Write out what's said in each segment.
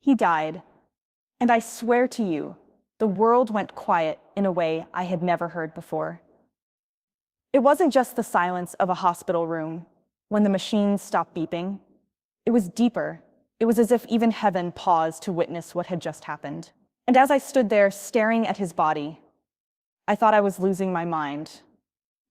He died. And I swear to you, the world went quiet in a way I had never heard before. It wasn't just the silence of a hospital room when the machines stopped beeping. It was deeper. It was as if even heaven paused to witness what had just happened. And as I stood there staring at his body, I thought I was losing my mind,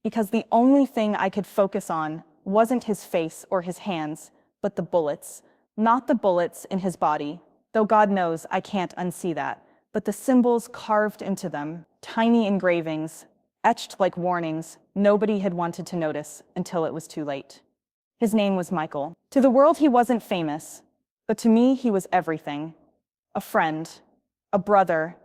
because the only thing I could focus on wasn't his face or his hands, but the bullets. Not the bullets in his body, though God knows I can't unsee that, but the symbols carved into them, tiny engravings, etched like warnings nobody had wanted to notice until it was too late. His name was Michael. To the world he wasn't famous, but to me he was everything. A friend, a brother,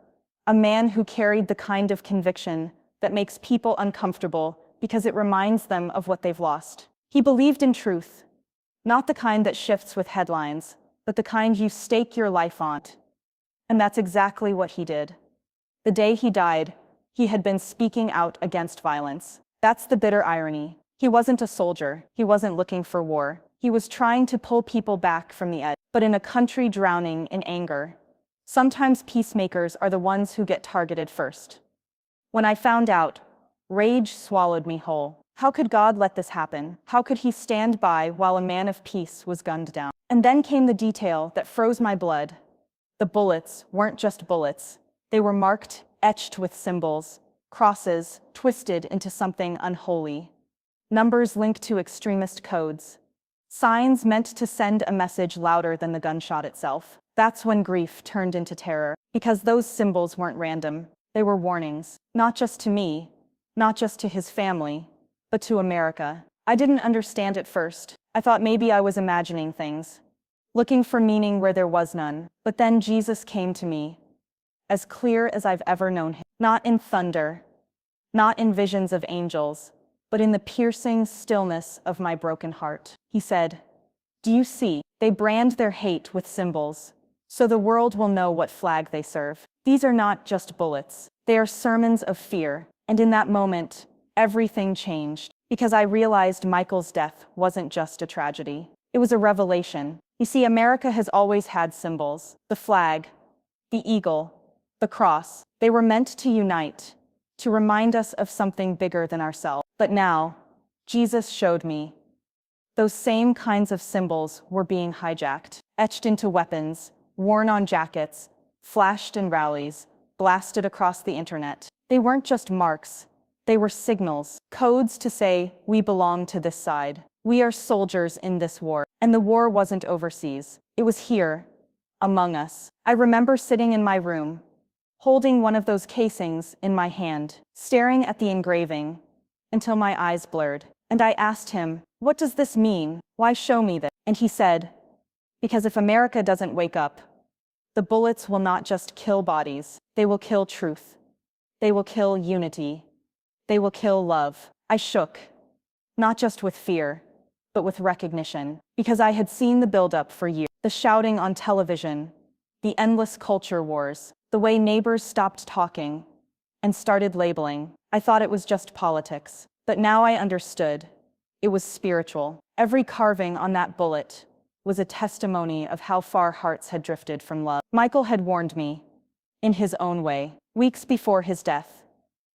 a man who carried the kind of conviction that makes people uncomfortable because it reminds them of what they've lost. He believed in truth, not the kind that shifts with headlines, but the kind you stake your life on. And that's exactly what he did. The day he died, he had been speaking out against violence. That's the bitter irony. He wasn't a soldier. He wasn't looking for war. He was trying to pull people back from the edge. But in a country drowning in anger, sometimes peacemakers are the ones who get targeted first. When I found out, rage swallowed me whole. How could God let this happen? How could he stand by while a man of peace was gunned down? And then came the detail that froze my blood. The bullets weren't just bullets. They were marked, etched with symbols, crosses, twisted into something unholy. Numbers linked to extremist codes. Signs meant to send a message louder than the gunshot itself. That's when grief turned into terror, because those symbols weren't random. They were warnings, not just to me, not just to his family, but to America. I didn't understand at first. I thought maybe I was imagining things, looking for meaning where there was none. But then Jesus came to me, as clear as I've ever known him. Not in thunder, not in visions of angels, but in the piercing stillness of my broken heart. He said, "Do you see? They brand their hate with symbols, so the world will know what flag they serve. These are not just bullets. They are sermons of fear." And in that moment, everything changed, because I realized Michael's death wasn't just a tragedy. It was a revelation. You see, America has always had symbols. The flag, the eagle, the cross. They were meant to unite, to remind us of something bigger than ourselves. But now, Jesus showed me, those same kinds of symbols were being hijacked, etched into weapons, worn on jackets, flashed in rallies, blasted across the internet. They weren't just marks. They were signals, codes to say, we belong to this side. We are soldiers in this war. And the war wasn't overseas. It was here, among us. I remember sitting in my room, holding one of those casings in my hand, staring at the engraving until my eyes blurred. And I asked him, "What does this mean? Why show me this?" And he said, "Because if America doesn't wake up, the bullets will not just kill bodies, they will kill truth. They will kill unity. They will kill love." I shook, not just with fear, but with recognition, because I had seen the buildup for years. The shouting on television, the endless culture wars, the way neighbors stopped talking and started labeling. I thought it was just politics, but now I understood. It was spiritual. Every carving on that bullet was a testimony of how far hearts had drifted from love. Michael had warned me, in his own way, weeks before his death.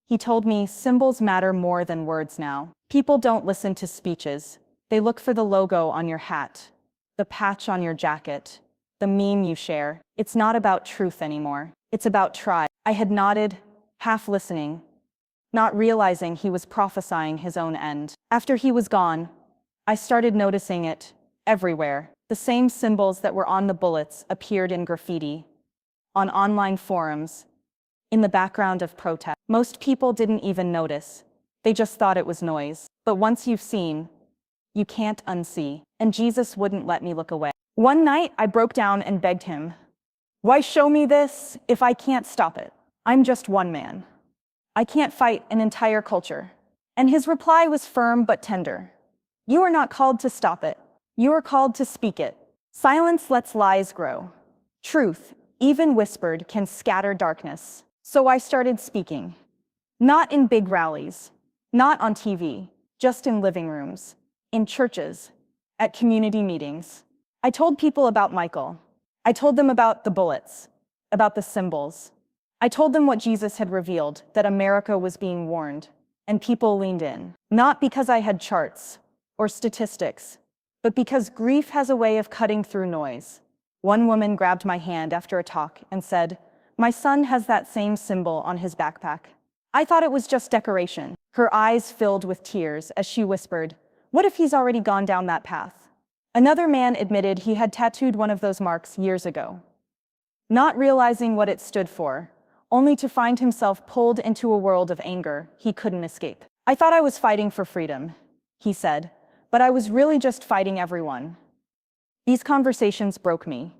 He told me symbols matter more than words now. People don't listen to speeches. They look for the logo on your hat, the patch on your jacket, the meme you share. It's not about truth anymore. It's about tribe. I had nodded, half listening, not realizing he was prophesying his own end. After he was gone, I started noticing it everywhere. The same symbols that were on the bullets appeared in graffiti, on online forums, in the background of protests. Most people didn't even notice. They just thought it was noise. But once you've seen, you can't unsee. And Jesus wouldn't let me look away. One night, I broke down and begged him, "Why show me this if I can't stop it? I'm just one man. I can't fight an entire culture." And his reply was firm but tender. "You are not called to stop it. You are called to speak it. Silence lets lies grow. Truth, even whispered, can scatter darkness." So I started speaking. Not in big rallies, not on TV, just in living rooms, in churches, at community meetings. I told people about Michael, I told them about the bullets, about the symbols. I told them what Jesus had revealed, that America was being warned, and people leaned in. Not because I had charts or statistics, but because grief has a way of cutting through noise. One woman grabbed my hand after a talk and said, "My son has that same symbol on his backpack." I thought it was just decoration. Her eyes filled with tears as she whispered, "What if he's already gone down that path?" Another man admitted he had tattooed one of those marks years ago, not realizing what it stood for, only to find himself pulled into a world of anger he couldn't escape. "I thought I was fighting for freedom," he said, "but I was really just fighting everyone." These conversations broke me,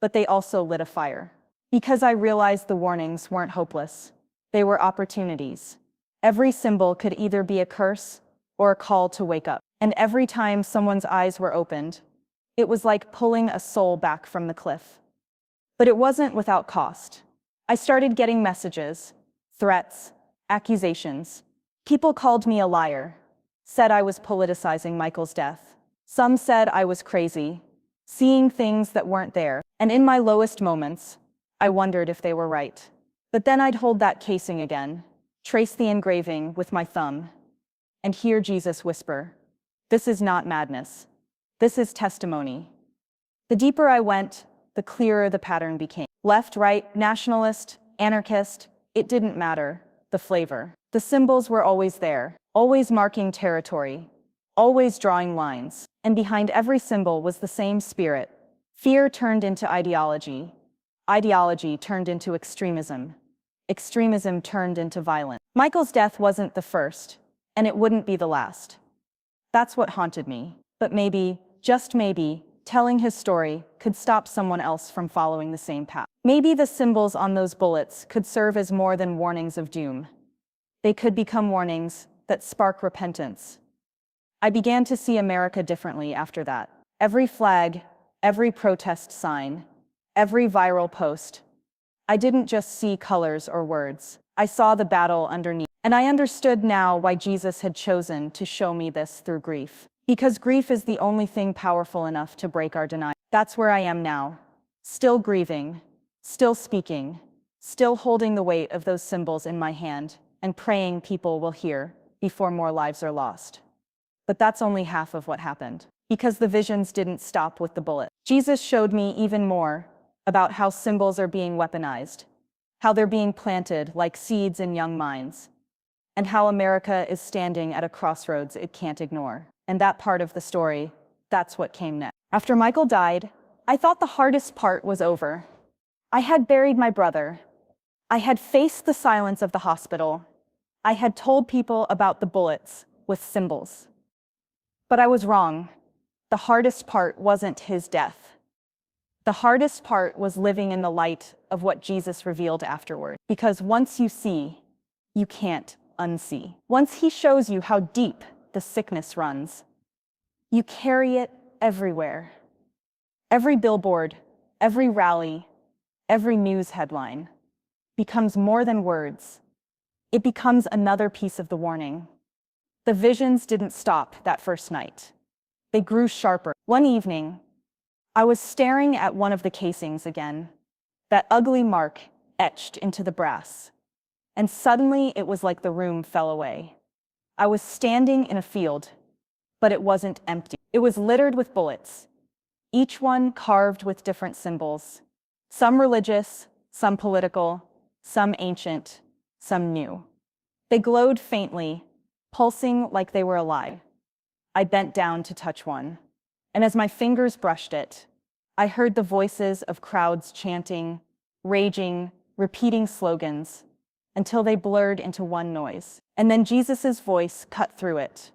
but they also lit a fire. Because I realized the warnings weren't hopeless. They were opportunities. Every symbol could either be a curse or a call to wake up. And every time someone's eyes were opened, it was like pulling a soul back from the cliff. But it wasn't without cost. I started getting messages, threats, accusations. People called me a liar, said I was politicizing Michael's death. Some said I was crazy, seeing things that weren't there. And in my lowest moments, I wondered if they were right. But then I'd hold that casing again, trace the engraving with my thumb, and hear Jesus whisper, "This is not madness. This is testimony." The deeper I went, the clearer the pattern became. Left, right, nationalist, anarchist, it didn't matter. The flavor. The symbols were always there, always marking territory, always drawing lines. And behind every symbol was the same spirit. Fear turned into ideology. Ideology turned into extremism. Extremism turned into violence. Michael's death wasn't the first, and it wouldn't be the last. That's what haunted me. But maybe, just maybe, telling his story could stop someone else from following the same path. Maybe the symbols on those bullets could serve as more than warnings of doom. They could become warnings that spark repentance. I began to see America differently after that. Every flag, every protest sign, every viral post. I didn't just see colors or words. I saw the battle underneath. And I understood now why Jesus had chosen to show me this through grief. Because grief is the only thing powerful enough to break our denial. That's where I am now. Still grieving, still speaking, still holding the weight of those symbols in my hand, and praying people will hear before more lives are lost. But that's only half of what happened. Because the visions didn't stop with the bullet. Jesus showed me even more about how symbols are being weaponized, how they're being planted like seeds in young minds, and how America is standing at a crossroads it can't ignore. And that part of the story, that's what came next. After Michael died, I thought the hardest part was over. I had buried my brother. I had faced the silence of the hospital. I had told people about the bullets with symbols. But I was wrong. The hardest part wasn't his death. The hardest part was living in the light of what Jesus revealed afterward. Because once you see, you can't unsee. Once he shows you how deep the sickness runs, you carry it everywhere. Every billboard, every rally, every news headline becomes more than words. It becomes another piece of the warning. The visions didn't stop that first night. They grew sharper. One evening, I was staring at one of the casings again, that ugly mark etched into the brass. And suddenly it was like the room fell away. I was standing in a field, but it wasn't empty. It was littered with bullets, each one carved with different symbols, some religious, some political, some ancient, some new. They glowed faintly, pulsing like they were alive. I bent down to touch one, and as my fingers brushed it, I heard the voices of crowds chanting, raging, repeating slogans, until they blurred into one noise. And then Jesus's voice cut through it.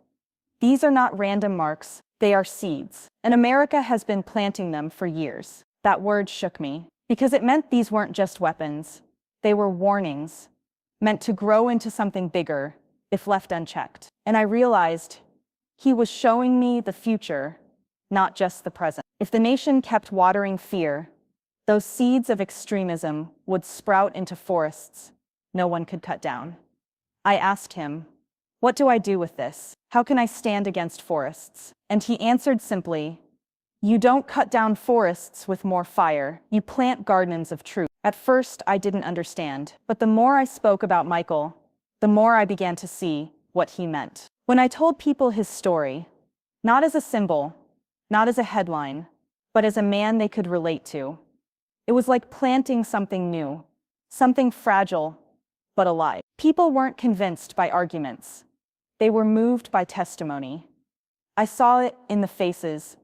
These are not random marks, they are seeds. And America has been planting them for years. That word shook me, because it meant these weren't just weapons. They were warnings, meant to grow into something bigger if left unchecked. And I realized he was showing me the future, not just the present. If the nation kept watering fear, those seeds of extremism would sprout into forests no one could cut down. I asked him, "What do I do with this? How can I stand against forests?" And he answered simply, You don't cut down forests with more fire. You plant gardens of truth. At first, I didn't understand, but the more I spoke about Michael, the more I began to see what he meant. When I told people his story, not as a symbol, not as a headline, but as a man they could relate to, it was like planting something new, something fragile, but alive. People weren't convinced by arguments. They were moved by testimony. I saw it in the faces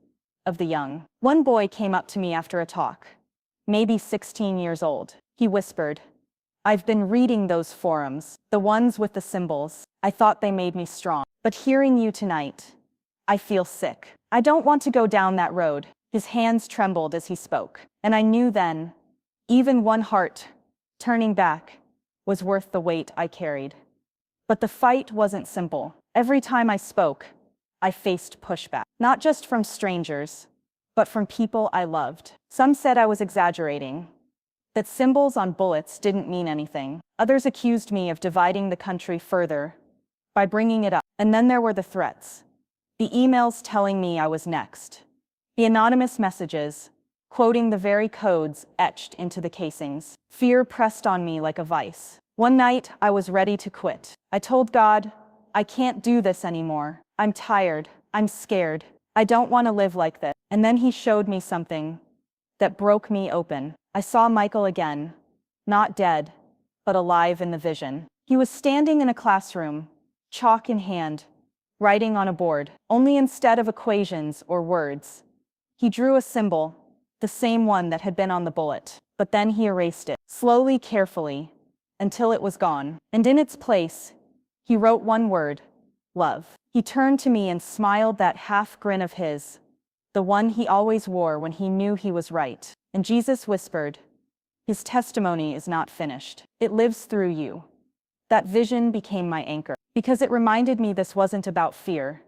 of the young. One boy came up to me after a talk, maybe 16 years old. He whispered, "I've been reading those forums, the ones with the symbols. I thought they made me strong. But hearing you tonight, I feel sick. I don't want to go down that road." His hands trembled as he spoke, and I knew then, even one heart turning back was worth the weight I carried. But the fight wasn't simple. Every time I spoke, I faced pushback, not just from strangers, but from people I loved. Some said I was exaggerating, that symbols on bullets didn't mean anything. Others accused me of dividing the country further by bringing it up. And then there were the threats, the emails telling me I was next, the anonymous messages, quoting the very codes etched into the casings. Fear pressed on me like a vice. One night, I was ready to quit. I told God, "I can't do this anymore. I'm tired. I'm scared. I don't want to live like this." And then he showed me something that broke me open. I saw Michael again, not dead, but alive in the vision. He was standing in a classroom, chalk in hand, writing on a board. Only instead of equations or words, he drew a symbol, the same one that had been on the bullet. But then he erased it, slowly, carefully, until it was gone. And in its place, he wrote one word: love. He turned to me and smiled, that half grin of his, the one he always wore when he knew he was right. And Jesus whispered, "His testimony is not finished. It lives through you." That vision became my anchor, because it reminded me this wasn't about fear.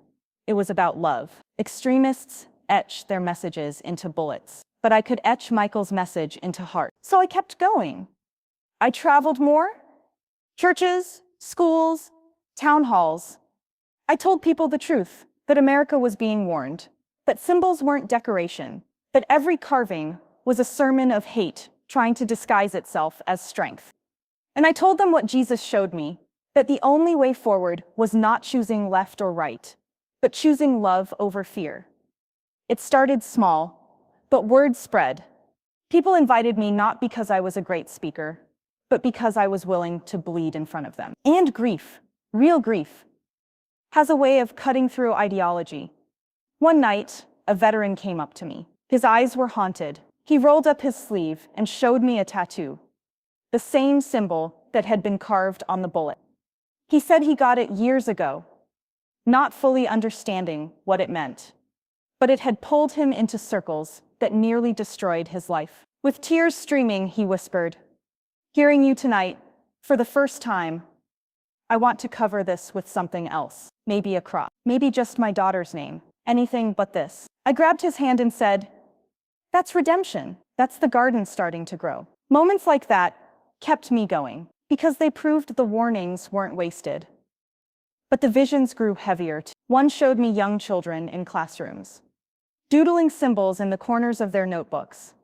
It was about love. Extremists etch their messages into bullets, but I could etch Michael's message into heart. So I kept going. I traveled more. Churches, schools, town halls. I told people the truth, that America was being warned, that symbols weren't decoration, that every carving was a sermon of hate trying to disguise itself as strength. And I told them what Jesus showed me, that the only way forward was not choosing left or right, but choosing love over fear. It started small, but word spread. People invited me not because I was a great speaker, but because I was willing to bleed in front of them. And grief, real grief, has a way of cutting through ideology. One night, a veteran came up to me. His eyes were haunted. He rolled up his sleeve and showed me a tattoo, the same symbol that had been carved on the bullet. He said he got it years ago, not fully understanding what it meant, but it had pulled him into circles that nearly destroyed his life. With tears streaming, he whispered, "Hearing you tonight, for the first time, I want to cover this with something else. Maybe a cross, maybe just my daughter's name, anything but this." I grabbed his hand and said, "That's redemption. That's the garden starting to grow." Moments like that kept me going, because they proved the warnings weren't wasted. But the visions grew heavier too. One showed me young children in classrooms, doodling symbols in the corners of their notebooks,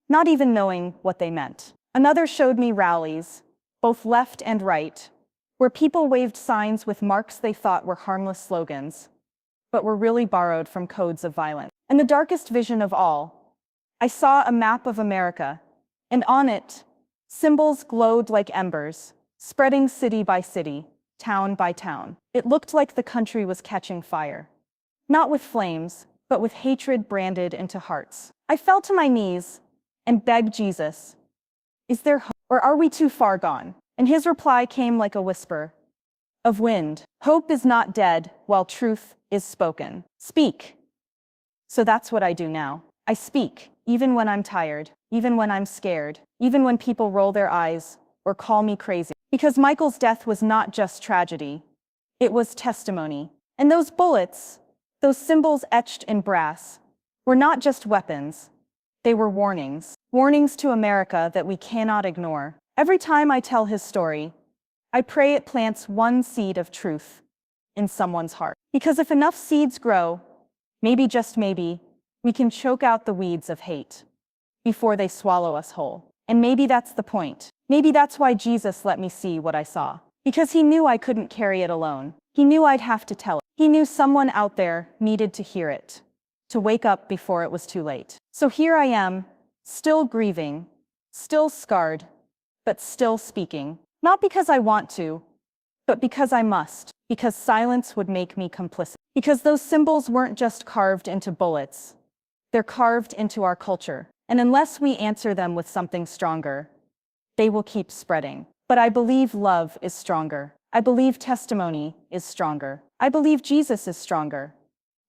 not even knowing what they meant. Another showed me rallies, both left and right, where people waved signs with marks they thought were harmless slogans, but were really borrowed from codes of violence. And the darkest vision of all, I saw a map of America, and on it, symbols glowed like embers, spreading city by city, town by town. It looked like the country was catching fire, not with flames, but with hatred branded into hearts. I fell to my knees and begged Jesus, "Is there hope, or are we too far gone?" And his reply came like a whisper of wind. "Hope is not dead while truth is spoken. Speak." So that's what I do now. I speak, even when I'm tired, even when I'm scared, even when people roll their eyes or call me crazy. Because Michael's death was not just tragedy, it was testimony. And those bullets, those symbols etched in brass, were not just weapons, they were warnings. Warnings to America that we cannot ignore. Every time I tell his story, I pray it plants one seed of truth in someone's heart. Because if enough seeds grow, maybe, just maybe, We can choke out the weeds of hate before they swallow us whole. And maybe that's the point. Maybe that's why Jesus let me see what I saw. Because he knew I couldn't carry it alone. He knew I'd have to tell it. He knew someone out there needed to hear it, to wake up before it was too late. So here I am, still grieving, still scarred, but still speaking. Not because I want to, but because I must. Because silence would make me complicit. Because those symbols weren't just carved into bullets. They're carved into our culture. And unless we answer them with something stronger, they will keep spreading. But I believe love is stronger. I believe testimony is stronger. I believe Jesus is stronger.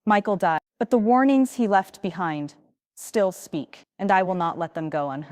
Michael died, but the warnings he left behind still speak, and I will not let them go unheard.